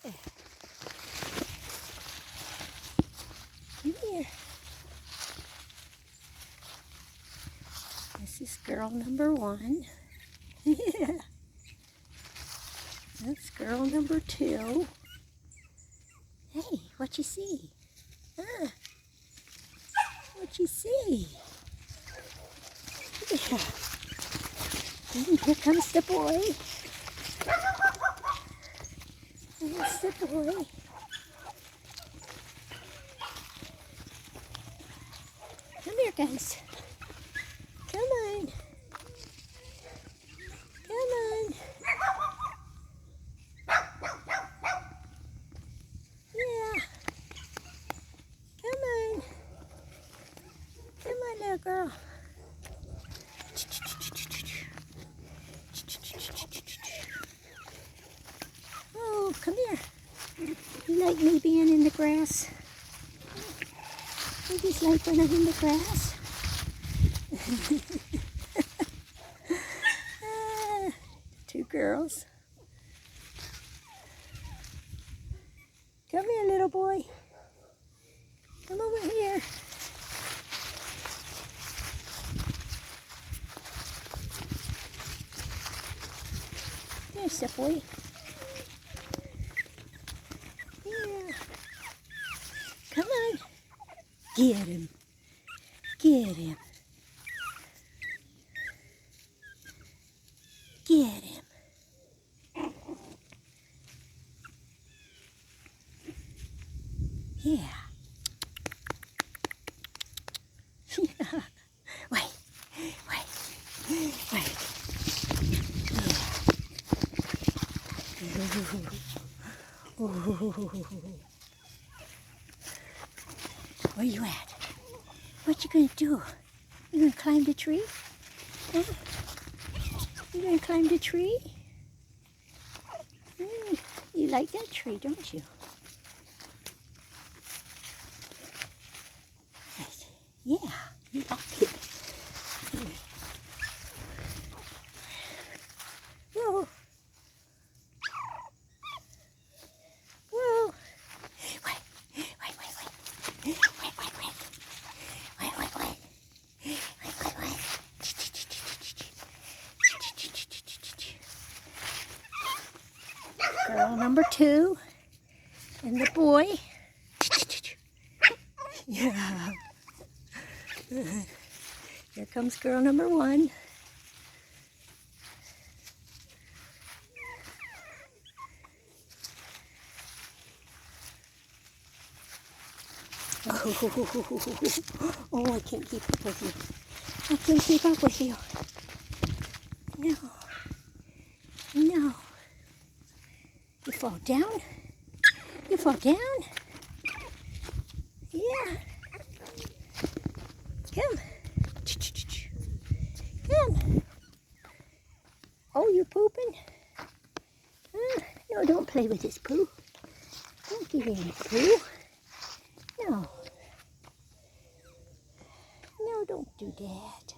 Come here. This is girl number 1. Yeah. That's girl number 2. Hey, what you see? Huh? What you see? Yeah. And here comes the boy. There's the boy. Come here, guys. Come on. Come on. Yeah. Come on. Come on, little girl. Oh, come here. You like me being in the grass? You just like when I'm in the grass? Two girls. Come here, little boy. Come over here. There's the boy. Yeah. Come on. Get him. Get him. Get him. Yeah. Wait. Yeah. Where you at? What you gonna do? You gonna climb the tree? Huh? You gonna climb the tree? You like that tree, don't you? Yeah, you like it. Whoa. Whoa. Wait. Girl number 2 and the boy. Yeah. Here comes girl number 1. Oh, I can't keep up with you. I can't keep up with you. No. You fall down? You fall down? Yeah. Come. Come. Oh, you pooping? No, don't play with his poo. Don't give him any poo. No. No, don't do that.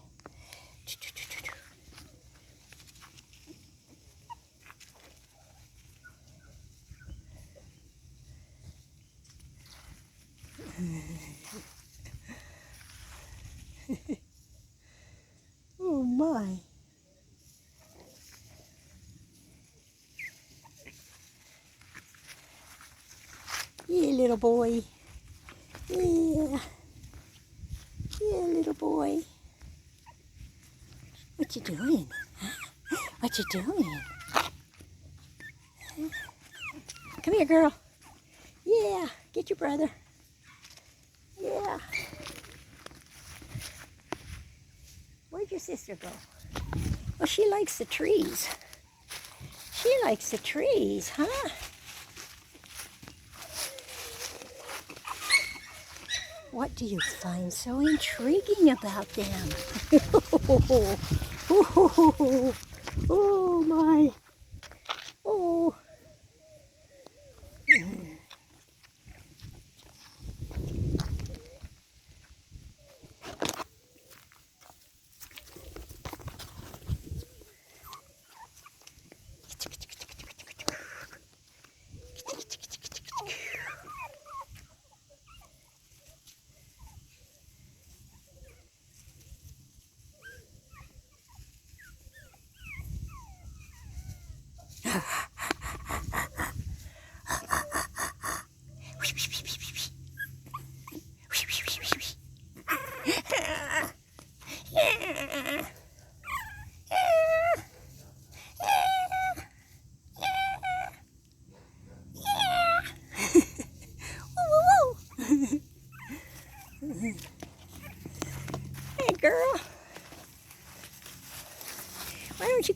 Oh my. Yeah, little boy. Yeah. Yeah, little boy. What you doing? Huh? What you doing? Come here, girl. Yeah, get your brother. Yeah. Where'd your sister go? Well, she likes the trees. She likes the trees, huh? What do you find so intriguing about them? Oh my. Oh.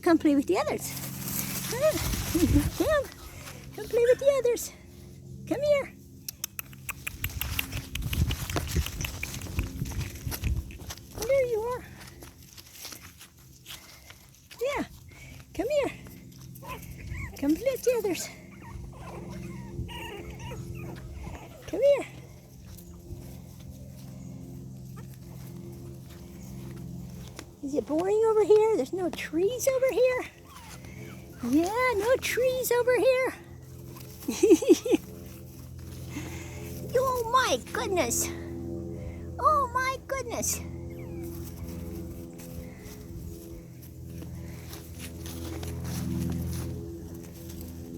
come play with the others. Come play with the others. Come here. There you are. Yeah, come here. Come play with the others. Come here. Is it boring over here? There's no trees over here. Yeah, no trees over here. Oh my goodness. Oh my goodness.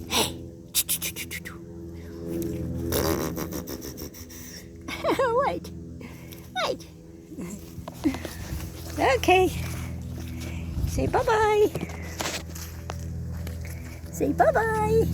Hey. Wait. Wait. Okay. Say bye-bye. Say bye-bye.